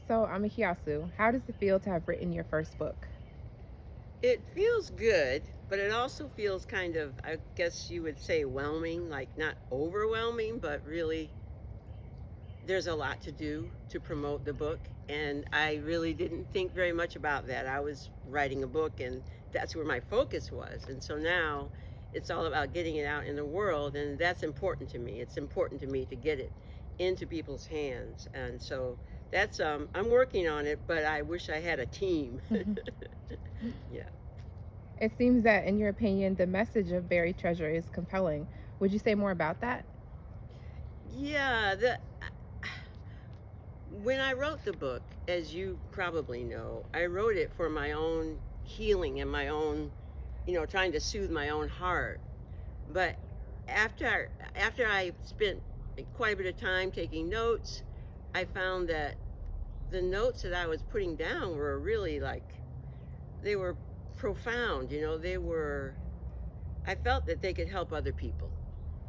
So, Amakiasu, how does it feel to have written your first book? It feels good, but it also feels kind of, I guess you would say, whelming, like not overwhelming, but really there's a lot to do to promote the book. And I really didn't think very much about that. I was writing a book, and that's where my focus was. And so now it's all about getting it out in the world, and that's important to me. It's important to me to get it into people's hands. And so that's, I'm working on it, but I wish I had a team. Yeah. It seems that, in your opinion, the message of buried treasure is compelling. Would you say more about that? Yeah, when I wrote the book, as you probably know, I wrote it for my own healing and my own, trying to soothe my own heart. But after I spent quite a bit of time taking notes, I found that the notes that I was putting down were really like they were profound, I felt that they could help other people.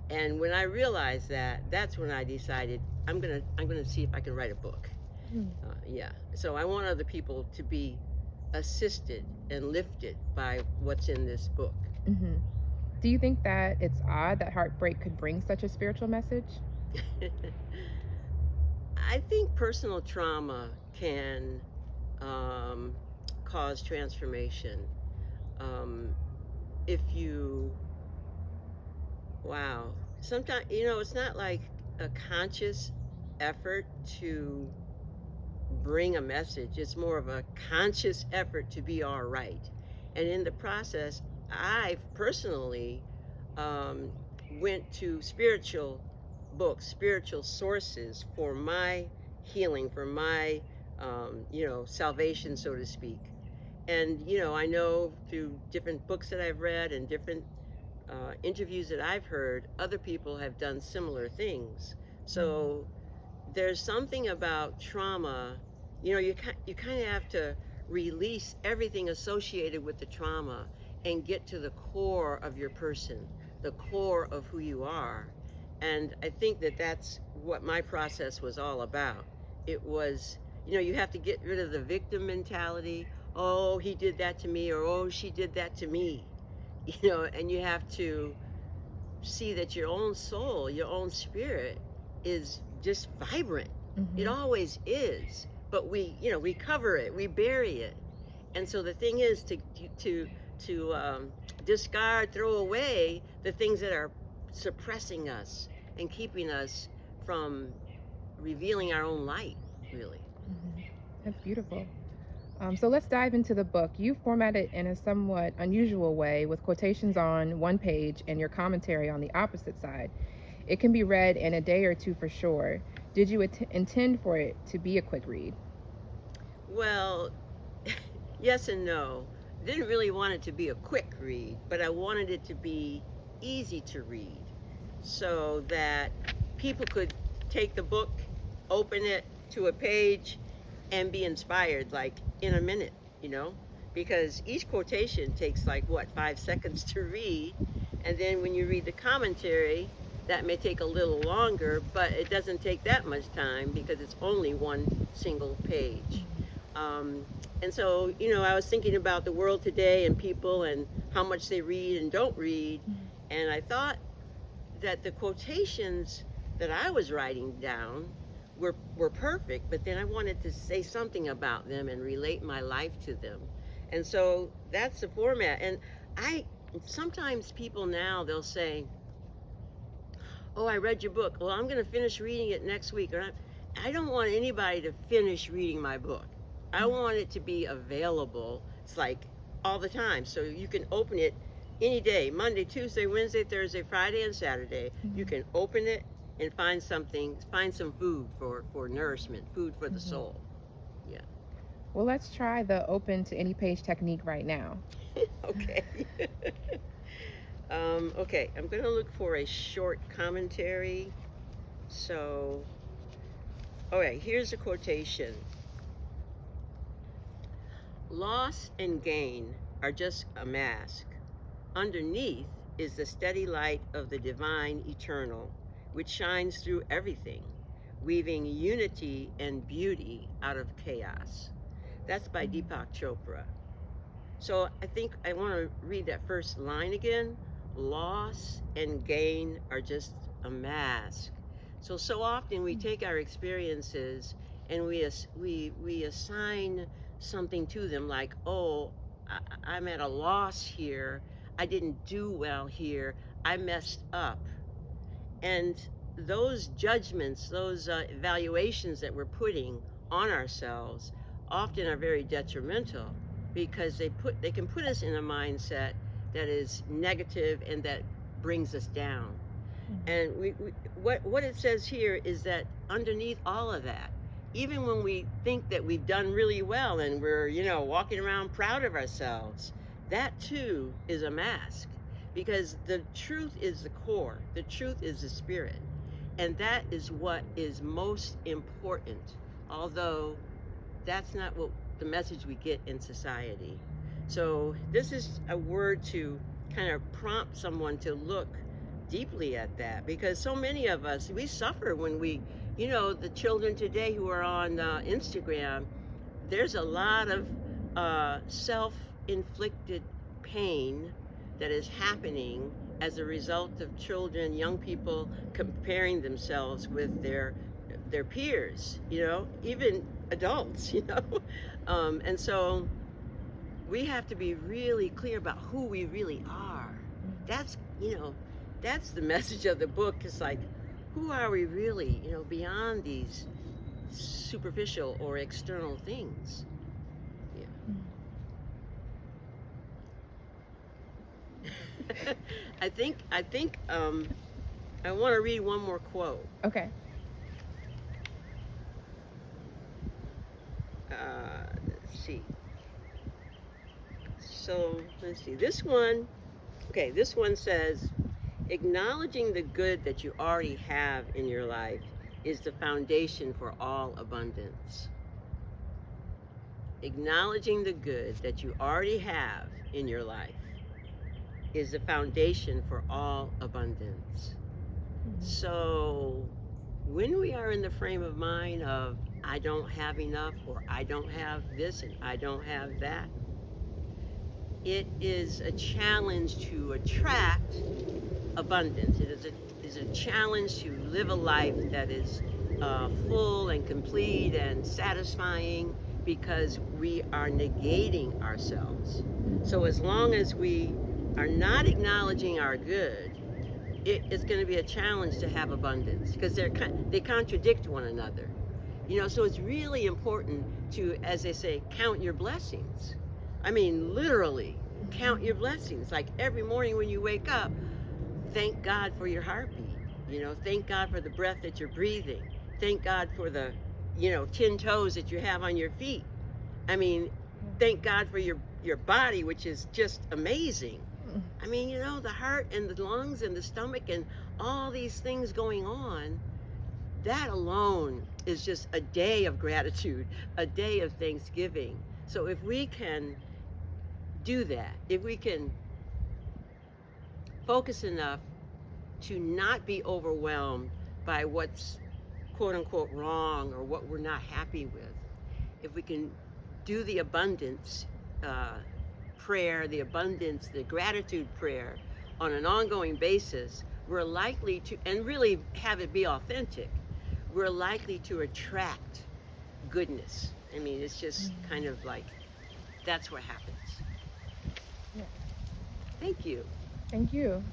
And when I realized that, that's when I decided I'm gonna see if I can write a book. Hmm. Yeah. So I want other people to be assisted and lifted by what's in this book. Hmm. Do you think that it's odd that heartbreak could bring such a spiritual message? I think personal trauma can um, cause transformation. Um, if you, wow, sometimes, it's not like a conscious effort to bring a message. It's more of a conscious effort to be all right. And in the process, I personally um, went to spiritual books, spiritual sources for my healing, for my, salvation, so to speak. And, I know through different books that I've read and different interviews that I've heard, other people have done similar things. Mm. So there's something about trauma, you kind of have to release everything associated with the trauma and get to the core of your person, the core of who you are. And I think that that's what my process was all about. It was, you have to get rid of the victim mentality. Oh, he did that to me, or oh, she did that to me. And you have to see that your own soul, your own spirit is just vibrant. It Mhm. always is. But we cover it, we bury it. And so the thing is to discard, throw away the things that are suppressing us and keeping us from revealing our own light, really. Mhm. That's beautiful. So let's dive into the book. You format it in a somewhat unusual way with quotations on one page and your commentary on the opposite side. It can be read in a day or two for sure. Did you intend for it to be a quick read? Well, yes and no. Didn't really want it to be a quick read, but I wanted it to be easy to read so that people could take the book, open it to a page, and be inspired like in a minute, you know? Because each quotation takes like what, 5 seconds to read. And then when you read the commentary, that may take a little longer, but it doesn't take that much time because it's only one single page. Mhm. Um, and so, I was thinking about the world today and people and how much they read and don't read. Mhm. And I thought that the quotations that I was writing down were perfect, but then I wanted to say something about them and relate my life to them. And so that's the format. And I sometimes people now they'll say, "Oh, I read your book. Well, I'm going to finish reading it next week." I don't want anybody to finish reading my book. I want it to be available. It's like all the time. So you can open it any day, Monday, Tuesday, Wednesday, Thursday, Friday, and Saturday. You Mhm. can open it and find something, find some food for nourishment, food for the Mhm. soul. Yeah. Well, let's try the open to any page technique right now. Okay. Okay, I'm going to look for a short commentary. So, all right, here's a quotation. Loss and gain are just a mask. Underneath is the steady light of the divine eternal, which shines through everything. weaving unity and beauty out of chaos. That's by Deepak Chopra. So I think I want to read that first line again. Loss and gain are just a mask. So often we take our experiences and we assign something to them, like, oh, I'm at a loss here. I didn't do well here. I messed up. And those judgments, those evaluations that we're putting on ourselves often are very detrimental, because they can put us in a mindset that is negative and that brings us down. And what it says here is that underneath all of that, even when we think that we've done really well and we're, walking around proud of ourselves, that too is a mask, because the truth is the core, the truth is the spirit. And that is what is most important, although that's not what the message we get in society. So this is a word to kind of prompt someone to look deeply at that, because so many of us, we suffer when we, the children today who are on Instagram, there's a lot of self-inflicted pain that is happening as a result of children, young people comparing themselves with their peers, even adults, and so we have to be really clear about who we really are. That's that's the message of the book. Is like, who are we really, beyond these superficial or external things. Yeah. I think I want to read one more quote. Okay. Let's see. So let's see. This one says, acknowledging the good that you already have in your life is the foundation for all abundance. Acknowledging the good that you already have in your life is the foundation for all abundance. So when we are in the frame of mind of, I don't have enough, or I don't have this and I don't have that, it is a challenge to attract abundance. It is a challenge to live a life that is full and complete and satisfying, because we are negating ourselves. So as long as we are not acknowledging our good, it's going to be a challenge to have abundance, because they contradict one another. So it's really important to, as they say, count your blessings. I mean, literally, count your blessings. Like every morning when you wake up, thank God for your heartbeat. Thank God for the breath that you're breathing. Thank God for the, 10 toes that you have on your feet. I mean, thank God for your body, which is just amazing. I mean, the heart and the lungs and the stomach and all these things going on, that alone is just a day of gratitude, a day of thanksgiving. So if we can do that, if we can focus enough to not be overwhelmed by what's quote unquote wrong or what we're not happy with, if we can do the abundance prayer, the gratitude prayer on an ongoing basis, we're likely to, and really have it be authentic, we're likely to attract goodness. I mean, it's just kind of like, that's what happens. Yeah. Thank you. Thank you.